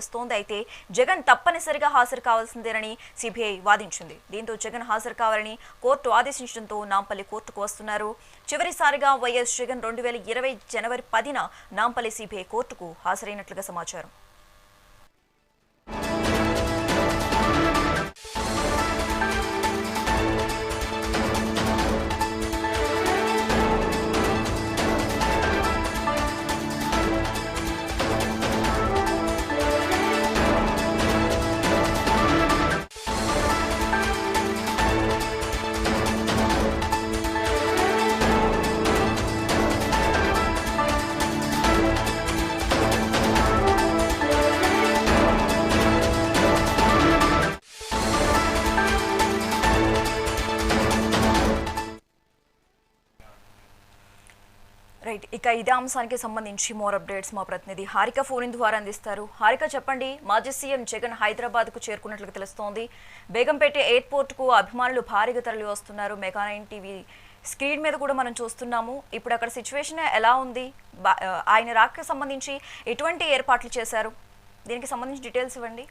తెలుస్తోంది. అయితే జగన్ తప్పనిసరిగా హాజరు కావాల్సిందేనని సిబిఐ వాదించింది. దీంతో జగన్ హాజరు కావాలని కోర్టు ఆదేశించడంతో నాంపల్లి కోర్టుకు వస్తున్నారు. చివరిసారిగా వైఎస్ జగన్ 2020 జనవరి 10న నాంపల్లి సిబిఐ కోర్టుకు హాజరైనట్లుగా సమాచారం. రైట్, ఇక ఇదే అంశానికి సంబంధించి మోర్ అప్డేట్స్ మా ప్రతినిధి హారిక ఫోన్ ద్వారా అందిస్తారు. హారిక చెప్పండి, మాజీ సీఎం జగన్ హైదరాబాద్ కు చేరుకున్నట్లుగా తెలుస్తోంది. బేగంపేట ఎయిర్పోర్ట్ కు అభిమానులు భారీగా తరలి వస్తున్నారు. మెగా9 టీవీ స్క్రీన్ మీద కూడా మనం చూస్తున్నాము. ఇప్పుడు అక్కడ సిచ్యువేషన్ ఎలా ఉంది? ఆయన రాకకు సంబంధించి ఎటువంటి ఏర్పాట్లు చేశారు? దీనికి సంబంధించి డీటెయిల్స్ ఇవ్వండి.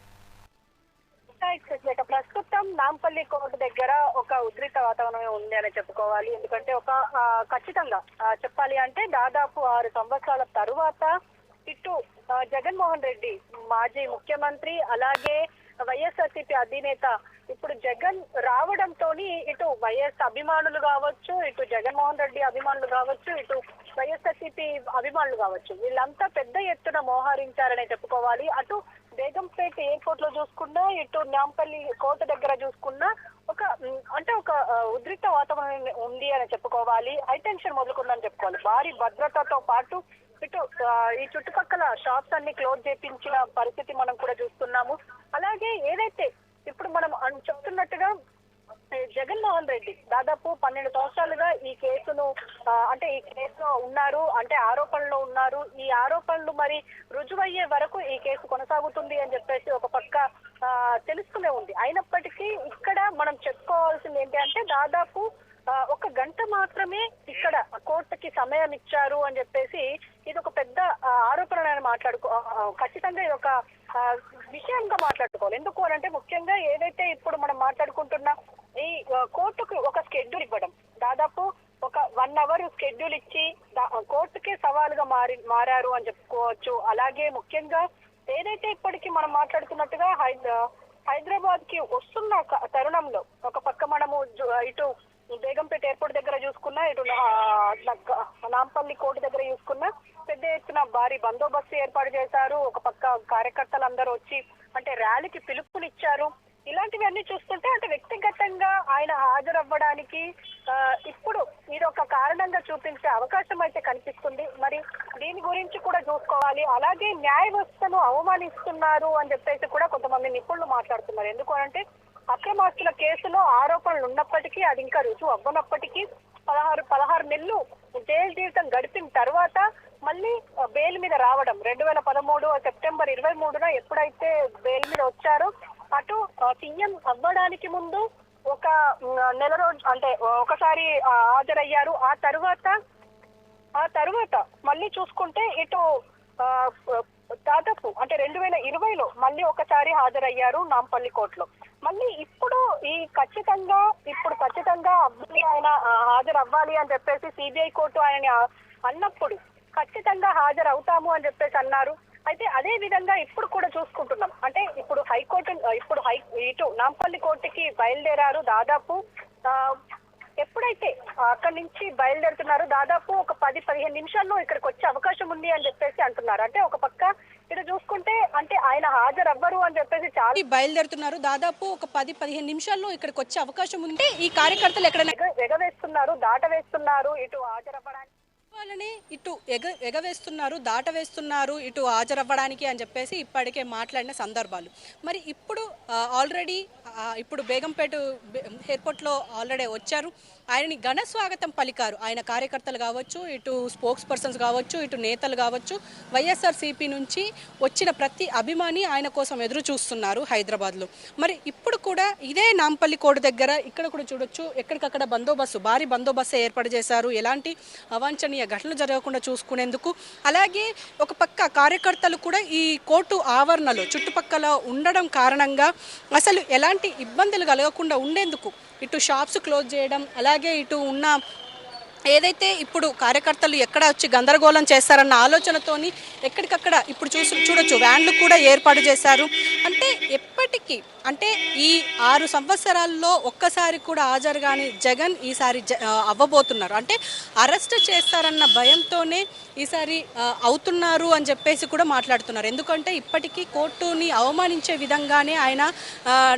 ప్రస్తుతం నాంపల్లి కోర్టు దగ్గర ఒక ఉద్రిక్త వాతావరణం ఉంది అని చెప్పుకోవాలి. ఎందుకంటే ఒక ఖచ్చితంగా చెప్పాలి అంటే దాదాపు 6 సంవత్సరాల తరువాత ఇటు జగన్మోహన్ రెడ్డి మాజీ ముఖ్యమంత్రి అలాగే వైఎస్ఆర్సీపీ అధినేత ఇప్పుడు జగన్ రావడంతో ఇటు వైఎస్ అభిమానులు కావచ్చు, ఇటు జగన్మోహన్ రెడ్డి అభిమానులు కావచ్చు, ఇటు వైఎస్ఆర్సీపీ అభిమానులు కావచ్చు, వీళ్ళంతా పెద్ద ఎత్తున మోహరించారనే చెప్పుకోవాలి. అటు బేగంపేట ఎయిర్పోర్ట్ లో చూసుకున్నా, ఇటు నాంపల్లి కోర్టు దగ్గర చూసుకున్నా ఒక ఉద్రిక్త వాతావరణం ఉంది అని చెప్పుకోవాలి. హైటెన్షన్ మొదలుకుందని చెప్పుకోవాలి. భారీ భద్రతతో పాటు ఇటు ఈ చుట్టుపక్కల షాప్స్ అన్ని క్లోజ్ చేయించిన పరిస్థితి మనం కూడా చూస్తున్నాము. అలాగే ఏదైతే ఇప్పుడు మనం చెప్తున్నట్టుగా జగన్మోహన్ రెడ్డి దాదాపు 12 సంవత్సరాలుగా ఈ కేసులో ఉన్నారు, అంటే ఆరోపణలో ఉన్నారు. ఈ ఆరోపణలు మరి రుజువయ్యే వరకు ఈ కేసు కొనసాగుతుంది అని చెప్పేసి ఒక పక్క తెలుస్తూనే ఉంది. అయినప్పటికీ ఇక్కడ మనం చెప్పుకోవాల్సింది ఏంటి అంటే దాదాపు 1 గంట మాత్రమే ఇక్కడ కోర్టుకి సమయం ఇచ్చారు అని చెప్పేసి ఇది ఒక పెద్ద ఆరోపణలను ఖచ్చితంగా ఇది ఒక విషయంగా మాట్లాడుకోవాలి. ఎందుకు అని అంటే ముఖ్యంగా ఏదైతే ఇప్పుడు మనం మాట్లాడుకుంటున్నా ఈ కోర్టుకు ఒక స్కెడ్యూల్ ఇవ్వడం, దాదాపు ఒక 1 అవర్ స్కెడ్యూల్ ఇచ్చి కోర్టుకే సవాలుగా మారారు అని చెప్పుకోవచ్చు. అలాగే ముఖ్యంగా ఏదైతే ఇప్పటికీ మనం మాట్లాడుతున్నట్టుగా హైదరాబాద్ కి వస్తున్న తరుణంలో ఒక పక్క మనము ఇటు బేగంపేట ఎయిర్పోర్ట్ దగ్గర చూసుకున్నా, ఇటు నాంపల్లి కోర్టు దగ్గర చూసుకున్నా పెద్ద ఎత్తున భారీ బందోబస్తు ఏర్పాటు చేశారు. ఒక పక్క కార్యకర్తలు అందరూ వచ్చి అంటే ర్యాలీకి పిలుపునిచ్చారు. ఇలాంటివి అన్ని చూస్తుంటే అంటే వ్యక్తిగతంగా ఆయన హాజరవ్వడానికి ఇప్పుడు ఇది ఒక కారణంగా చూపించే అవకాశం అయితే కనిపిస్తుంది. మరి దీని గురించి కూడా చూసుకోవాలి. అలాగే న్యాయ వ్యవస్థను అవమానిస్తున్నారు అని చెప్పేసి కూడా కొంతమంది నిపుణులు మాట్లాడుతున్నారు. ఎందుకు అంటే అక్రమాస్తుల కేసులో ఆరోపణలు ఉన్నప్పటికీ అది ఇంకా రుజువు అవ్వనప్పటికీ 16 నెలలు జైలు జీవితం గడిపిన తర్వాత మళ్ళీ బెయిల్ మీద రావడం 2013 సెప్టెంబర్ 23న ఎప్పుడైతే బెయిల్ మీద వచ్చారో అటు సీఎం అవ్వడానికి ముందు ఒక నెల రోజు అంటే ఒకసారి హాజరయ్యారు. ఆ తర్వాత మళ్ళీ చూసుకుంటే ఇటు దాదాపు అంటే 2020లో మళ్ళీ ఒకసారి హాజరయ్యారు నాంపల్లి కోర్టులో. మళ్ళీ ఇప్పుడు ఖచ్చితంగా అబ్బాయి ఆయన హాజరవ్వాలి అని చెప్పేసి సిబిఐ కోర్టు ఆయన అన్నప్పుడు ఖచ్చితంగా హాజరవుతాము అని చెప్పేసి అన్నారు. అయితే అదే విధంగా ఇప్పుడు కూడా చూసుకుంటున్నాం. అంటే ఇప్పుడు ఇటు నాంపల్లి కోర్టుకి బయలుదేరారు. దాదాపు ఎప్పుడైతే అక్కడి నుంచి బయలుదేరుతున్నారు దాదాపు ఒక 10-15 నిమిషాల్లో ఇక్కడికి వచ్చే అవకాశం ఉంది అని చెప్పేసి అంటున్నారు. అంటే ఒక పక్క ఇటు చూసుకుంటే అంటే ఆయన హాజరవ్వరు అని చెప్పేసి చాలా బయలుదేరుతున్నారు. దాదాపు ఒక 10-15 నిమిషాల్లో ఇక్కడికి వచ్చే అవకాశం ఉంది. ఈ కార్యకర్తలు ఎక్కడ ఎగవేస్తున్నారు, దాటవేస్తున్నారు ఇటు హాజరవ్వడానికి దాటవేస్తున్నారు ఇటు హాజరవ్వడానికి అని చెప్పేసి ఇప్పటికే మాట్లాడిన సందర్భాలు. మరి ఇప్పుడు ఆల్రెడీ ఇప్పుడు బేగంపేట ఎయిర్పోర్ట్లో ఆల్రెడీ వచ్చారు. ఆయనని ఘన స్వాగతం పలికారు. ఆయన కార్యకర్తలు కావచ్చు, ఇటు స్పోక్స్ పర్సన్స్ కావచ్చు, ఇటు నేతలు కావచ్చు, వైఎస్ఆర్సీపీ నుంచి వచ్చిన ప్రతి అభిమాని ఆయన కోసం ఎదురు చూస్తున్నారు హైదరాబాద్లో. మరి ఇప్పుడు కూడా ఇదే నాంపల్లి కోట దగ్గర ఇక్కడ కూడా చూడొచ్చు, ఎక్కడికక్కడ బందోబస్తు, భారీ బందోబస్తు ఏర్పాటు చేశారు. ఎలాంటి అవాంఛనీయ ఘటనలు జరగకుండా చూసుకునేందుకు. అలాగే ఒక పక్క కార్యకర్తలు కూడా ఈ కోర్టు ఆవరణలో చుట్టుపక్కల ఉండడం కారణంగా అసలు ఎలాంటి ఇబ్బందులు కలగకుండా ఉండేందుకు ఇటు షాప్స్ క్లోజ్ చేయడం, అలాగే ఇటు ఉన్న ఏదైతే ఇప్పుడు కార్యకర్తలు ఎక్కడ వచ్చి గందరగోళం చేస్తారన్న ఆలోచనతోని ఎక్కడికక్కడ ఇప్పుడు చూడొచ్చు వ్యాన్లు కూడా ఏర్పాటు చేశారు. అంటే ఎప్పటికీ అంటే ఈ 6 సంవత్సరాల్లో ఒక్కసారి కూడా హాజరు కాని జగన్ ఈసారి అవ్వబోతున్నారు. అంటే అరెస్ట్ చేస్తారన్న భయంతోనే ఈసారి అవుతున్నారు అని చెప్పేసి కూడా మాట్లాడుతున్నారు. ఎందుకంటే ఇప్పటికీ కోర్టుని అవమానించే విధంగానే ఆయన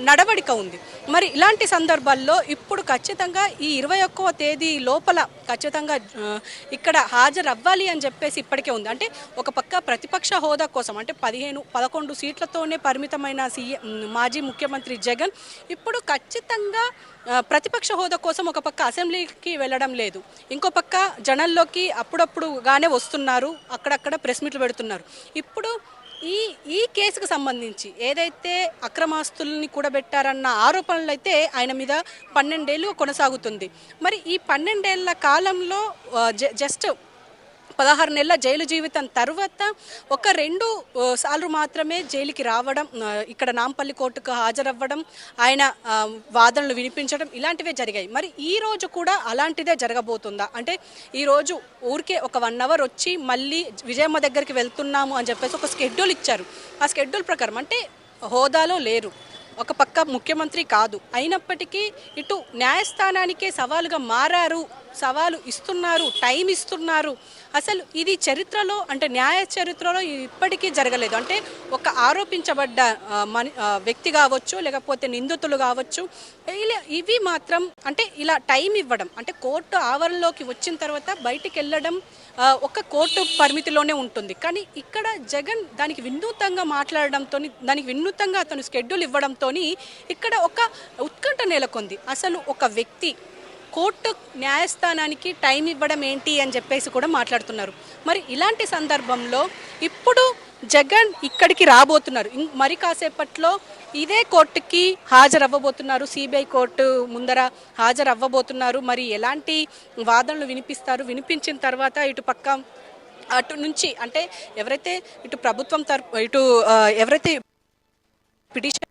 నడవడిక ఉంది. మరి ఇలాంటి సందర్భాల్లో ఇప్పుడు ఖచ్చితంగా ఈ 21వ తేదీ లోపల ఖచ్చితంగా ఇక్కడ హాజరు అవ్వాలి అని చెప్పేసి ఇప్పటికే ఉంది. అంటే ఒక పక్క ప్రతిపక్ష హోదా కోసం అంటే 11 సీట్లతోనే పరిమితమైన మాజీ ముఖ్యమంత్రి జగన్ ఇప్పుడు ఖచ్చితంగా ప్రతిపక్ష హోదా కోసం ఒక పక్క అసెంబ్లీకి వెళ్ళడం లేదు, ఇంకో పక్క జనాల్లోకి అప్పుడప్పుడుగానే వస్తున్నారు, అక్కడక్కడ ప్రెస్ మీట్లు పెడుతున్నారు. ఇప్పుడు ఈ కేసుకు సంబంధించి ఏదైతే అక్రమాస్తుల్ని కూడబెట్టారన్న ఆరోపణలు అయితే ఆయన మీద 12 ఏళ్ళు కొనసాగుతుంది. మరి ఈ 12 ఏళ్ల కాలంలో జస్ట్ 16 నెలల జైలు జీవితం తర్వాత ఒక 2 సార్లు మాత్రమే జైలుకి రావడం, ఇక్కడ నాంపల్లి కోర్టుకు హాజరవ్వడం, ఆయన వాదనలు వినిపించడం ఇలాంటివే జరిగాయి. మరి ఈ రోజు కూడా అలాంటిదే జరగబోతుందా? అంటే ఈరోజు ఊరికే ఒక 1 అవర్ వచ్చి మళ్ళీ విజయమ్మ దగ్గరికి వెళ్తున్నాము అని చెప్పేసి ఒక స్కెడ్యూల్ ఇచ్చారు. ఆ స్కెడ్యూల్ ప్రకారం అంటే హోదాలో లేరు, ఒక పక్క ముఖ్యమంత్రి కాదు, అయినప్పటికీ ఇటు న్యాయస్థానానికే సవాలుగా మారారు, సవాలు ఇస్తున్నారు, టైం ఇస్తున్నారు. అసలు ఇది చరిత్రలో అంటే న్యాయ చరిత్రలో ఇప్పటికీ జరగలేదు. అంటే ఒక ఆరోపించబడ్డ వ్యక్తి కావచ్చు, లేకపోతే నిందితులు కావచ్చు, ఇవి మాత్రం అంటే ఇలా టైం ఇవ్వడం, అంటే కోర్టు ఆవరణలోకి వచ్చిన తర్వాత బయటికి వెళ్ళడం ఒక కోర్టు పరిమితిలోనే ఉంటుంది. కానీ ఇక్కడ జగన్ దానికి వినూత్నంగా మాట్లాడడంతో, దానికి వినూత్నంగా అతను స్కెడ్యూల్ ఇవ్వడంతో ఇక్కడ ఒక ఉత్కంఠ నెలకొంది. అసలు ఒక వ్యక్తి కోర్టు న్యాయస్థానానికి టైం ఇవ్వడం ఏంటి అని చెప్పేసి కూడా మాట్లాడుతున్నారు. మరి ఇలాంటి సందర్భంలో ఇప్పుడు జగన్ ఇక్కడికి రాబోతున్నారు, మరి కాసేపట్లో ఇదే కోర్టుకి హాజరవ్వబోతున్నారు, సిబిఐ కోర్టు ముందర హాజరవ్వబోతున్నారు. మరి ఎలాంటి వాదనలు వినిపిస్తారు, వినిపించిన తర్వాత ఇటు పక్క అటు నుంచి అంటే ఎవరైతే ఇటు ప్రభుత్వం ఇటు ఎవరైతే పిటిషన్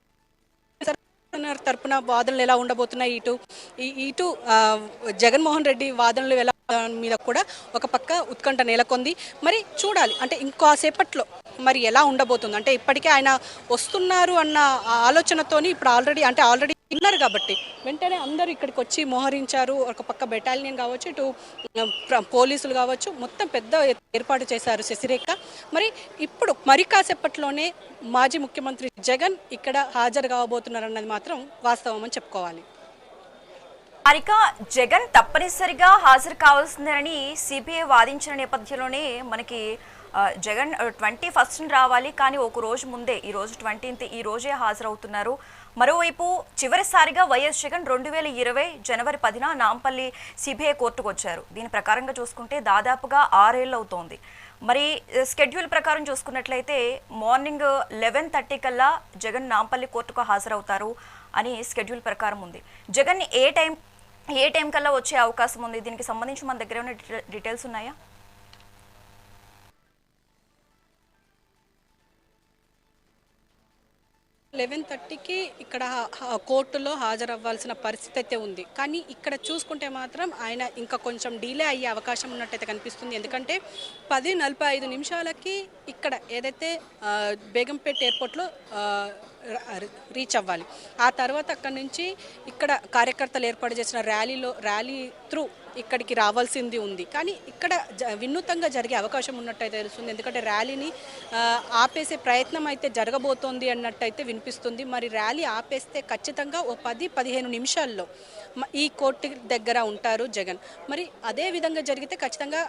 తరపున వాదనలు ఎలా ఉండబోతున్నాయి, ఇటు జగన్మోహన్ రెడ్డి వాదనలు ఎలా మీద కూడా ఒక పక్క ఉత్కంఠ నెలకొంది. మరి చూడాలి అంటే ఇంకోసేపట్లో మరి ఎలా ఉండబోతుంది. అంటే ఇప్పటికే ఆయన వస్తున్నారు అన్న ఆలోచనతోని ఇప్పుడు ఆల్రెడీ విన్నారు కాబట్టి వెంటనే అందరూ ఇక్కడికి వచ్చి మోహరించారు. ఒక పక్క బెటాలియన్ కావచ్చు, ఇటు పోలీసులు కావచ్చు, మొత్తం పెద్ద ఏర్పాటు చేశారు శశిరేఖ. మరి ఇప్పుడు మరి కాసేపట్లోనే మాజీ ముఖ్యమంత్రి జగన్ ఇక్కడ హాజరు కాబోతున్నారు అన్నది మాత్రం వాస్తవం అని చెప్పుకోవాలి. హారిక, జగన్ తప్పనిసరిగా హాజరు కావాల్సిందేనని సిబిఐ వాదించిన నేపథ్యంలోనే మనకి జగన్ 21st రావాలి, కానీ ఒక రోజు ముందే ఈ రోజు 20th ఈ రోజే హాజరవుతున్నారు. మరోవైపు చివరిసారిగా వైఎస్ జగన్ 2020 జనవరి 10న నాంపల్లి సిబిఐ కోర్టుకు వచ్చారు. దీని ప్రకారంగా చూసుకుంటే దాదాపుగా 6 ఏళ్ళు అవుతోంది. మరి స్కెడ్యూల్ ప్రకారం చూసుకున్నట్లయితే మార్నింగ్ 11:30 కల్లా జగన్ నాంపల్లి కోర్టుకు హాజరవుతారు అని స్కెడ్యూల్ ప్రకారం ఉంది. జగన్ ఏ టైం కల్లా వచ్చే అవకాశం ఉంది? దీనికి సంబంధించి మన దగ్గర ఉన్న డీటెయిల్స్ ఉన్నాయా? 11:30కి ఇక్కడ కోర్టులో హాజరవ్వాల్సిన పరిస్థితి అయితే ఉంది. కానీ ఇక్కడ చూసుకుంటే మాత్రం ఆయన ఇంకా కొంచెం డిలే అయ్యే అవకాశం ఉన్నట్టయితే కనిపిస్తుంది. ఎందుకంటే 10:45 ఇక్కడ ఏదైతే బేగంపేట్ ఎయిర్పోర్ట్లో రీచ్ అవ్వాలి. ఆ తర్వాత అక్కడి నుంచి ఇక్కడ కార్యకర్తలు ఏర్పాటు చేసిన ర్యాలీ త్రూ ఇక్కడికి రావాల్సింది ఉంది. కానీ ఇక్కడ వినూత్నంగా జరిగే అవకాశం ఉన్నట్టయితే తెలుస్తుంది. ఎందుకంటే ర్యాలీని ఆపేసే ప్రయత్నం అయితే జరగబోతోంది అన్నట్టయితే వినిపిస్తుంది. మరి ర్యాలీ ఆపేస్తే ఖచ్చితంగా ఓ 10-15 నిమిషాల్లో ఈ కోర్టు దగ్గర ఉంటారు జగన్. మరి అదే విధంగా జరిగితే ఖచ్చితంగా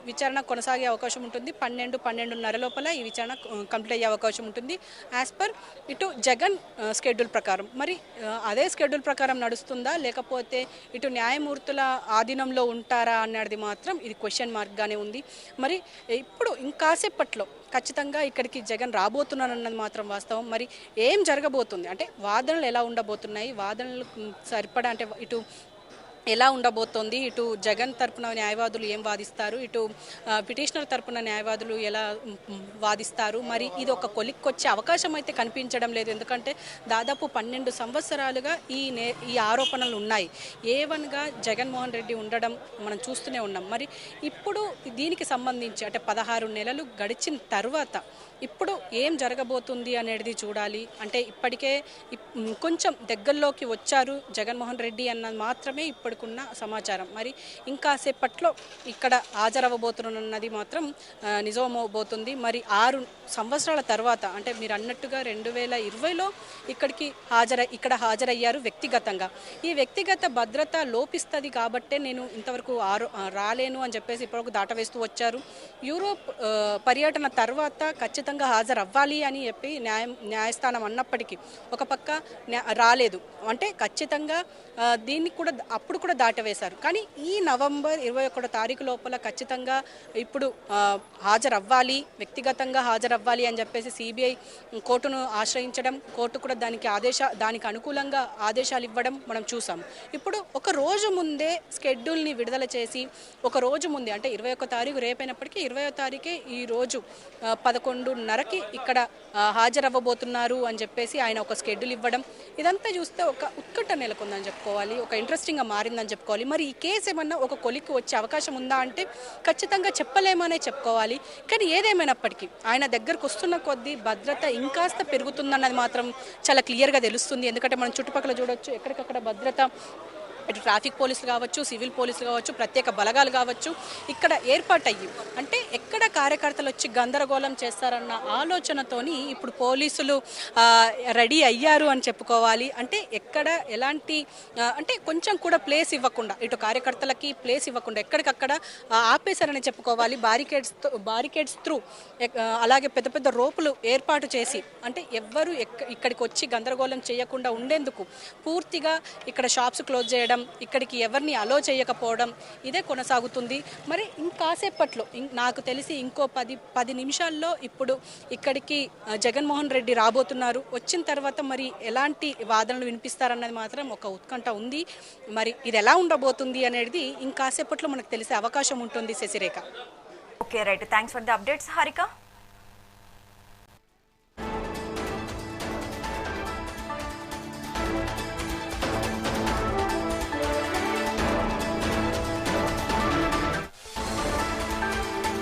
విచారణ కొనసాగే అవకాశం ఉంటుంది. 12-12:30 లోపల ఈ విచారణ కంప్లీట్ అయ్యే అవకాశం ఉంటుంది. యాజ్ పర్ ఇటు జగన్ స్కెడ్యూల్ ప్రకారం మరి అదే స్కెడ్యూల్ ప్రకారం నడుస్తుందా లేకపోతే ఇటు న్యాయమూర్తుల ఆధీనంలో ఉంటారా అన్నది మాత్రం ఇది క్వశ్చన్ మార్క్గానే ఉంది. మరి ఇప్పుడు ఇంకాసేపట్లో ఖచ్చితంగా ఇక్కడికి జగన్ రాబోతున్నారన్నది మాత్రం వాస్తవం. మరి ఏం జరగబోతుంది అంటే వాదనలు ఎలా ఉండబోతున్నాయి, వాదనలు సరిపడా అంటే ఇటు ఎలా ఉండబోతోంది, ఇటు జగన్ తరపున న్యాయవాదులు ఏం వాదిస్తారు, ఇటు పిటిషనర్ తరపున న్యాయవాదులు ఎలా వాదిస్తారు, మరి ఇది ఒక కొలిక్కొచ్చే అవకాశం అయితే కనిపించడం లేదు. ఎందుకంటే దాదాపు 12 సంవత్సరాలుగా ఈ ఆరోపణలు ఉన్నాయి. A1గా జగన్మోహన్ రెడ్డి ఉండడం మనం చూస్తూనే ఉన్నాం. మరి ఇప్పుడు దీనికి సంబంధించి అంటే 16 నెలలు గడిచిన తర్వాత ఇప్పుడు ఏం జరగబోతుంది అనేది చూడాలి. అంటే ఇప్పటికే కొంచెం దగ్గరలోకి వచ్చారు జగన్మోహన్ రెడ్డి అన్నది మాత్రమే ఇప్పటికున్న సమాచారం. మరి ఇంకాసేపట్లో ఇక్కడ హాజరవ్వబోతున్నది మాత్రం నిజమవబోతుంది. మరి 6 సంవత్సరాల తర్వాత అంటే మీరు అన్నట్టుగా 2020లో ఇక్కడ హాజరయ్యారు వ్యక్తిగతంగా. ఈ వ్యక్తిగత భద్రత లోపిస్తుంది కాబట్టే నేను ఇంతవరకు రాలేను అని చెప్పేసి ఇప్పటివరకు దాటవేస్తూ వచ్చారు. యూరోప్ పర్యటన తర్వాత ఖచ్చితంగా హాజరవ్వాలి అని చెప్పి న్యాయస్థానం అన్నప్పటికీ ఒక పక్క రాలేదు. అంటే ఖచ్చితంగా దీన్ని కూడా అప్పుడు కూడా దాటవేశారు. కానీ ఈ నవంబర్ 21 తారీఖు లోపల ఖచ్చితంగా ఇప్పుడు హాజరవ్వాలి, వ్యక్తిగతంగా హాజరవ్వాలి అని చెప్పేసి సిబిఐ కోర్టును ఆశ్రయించడం, కోర్టు కూడా దానికి అనుకూలంగా ఆదేశాలు ఇవ్వడం మనం చూసాం. ఇప్పుడు ఒక రోజు ముందే స్కెడ్యూల్ని విడుదల చేసి ఒక రోజు ముందే అంటే 21 తారీఖు రేపైనప్పటికీ 20వ తారీఖే ఈ రోజు 11:30కి ఇక్కడ హాజరవ్వబోతున్నారు అని చెప్పేసి ఆయన ఒక స్కెడ్యూల్ ఇవ్వడం, ఇదంతా చూస్తే ఒక ఉత్కంఠ నెలకొందని చెప్పుకోవాలి, ఒక ఇంట్రెస్టింగ్గా మారిందని చెప్పుకోవాలి. మరి ఈ కేసు ఏమన్నా ఒక కొలిక్కి వచ్చే అవకాశం ఉందా అంటే ఖచ్చితంగా చెప్పలేమనే చెప్పుకోవాలి. కానీ ఏదేమైనప్పటికీ ఆయన దగ్గరకు వస్తున్న కొద్దీ భద్రత ఇంకాస్త పెరుగుతుందన్నది మాత్రం చాలా క్లియర్గా తెలుస్తుంది. ఎందుకంటే మనం చుట్టుపక్కల చూడొచ్చు ఎక్కడికక్కడ భద్రత, ఇటు ట్రాఫిక్ పోలీసులు కావచ్చు, సివిల్ పోలీసులు కావచ్చు, ప్రత్యేక బలగాలు కావచ్చు ఇక్కడ ఏర్పాటయ్యి అంటే ఎక్కడ కార్యకర్తలు వచ్చి గందరగోళం చేస్తారన్న ఆలోచనతోని ఇప్పుడు పోలీసులు రెడీ అయ్యారు అని చెప్పుకోవాలి. అంటే ఎక్కడ ఎలాంటి అంటే కొంచెం కూడా ప్లేస్ ఇవ్వకుండా, ఇటు కార్యకర్తలకి ప్లేస్ ఇవ్వకుండా ఎక్కడికక్కడ ఆపేశారని చెప్పుకోవాలి. బారికేడ్స్ త్రూ అలాగే పెద్ద పెద్ద రోపులు ఏర్పాటు చేసి అంటే ఎవ్వరు ఇక్కడికి వచ్చి గందరగోళం చేయకుండా ఉండేందుకు పూర్తిగా ఇక్కడ షాప్స్ క్లోజ్ చేయడం, ఇక్కడికి ఎవరిని అలో చేయకపోవడం ఇదే కొనసాగుతుంది. మరి ఇంకాసేపట్లో నాకు తెలిసి ఇంకో 10 నిమిషాల్లో ఇప్పుడు ఇక్కడికి జగన్మోహన్ రెడ్డి రాబోతున్నారు. వచ్చిన తర్వాత మరి ఎలాంటి వాదనలు వినిపిస్తారన్నది మాత్రం ఒక ఉత్కంఠ ఉంది. మరి ఇది ఎలా ఉండబోతుంది అనేది ఇంకాసేపట్లో మనకు తెలిసే అవకాశం ఉంటుంది. Sasirekha. Okay right, thanks for the updates Harika.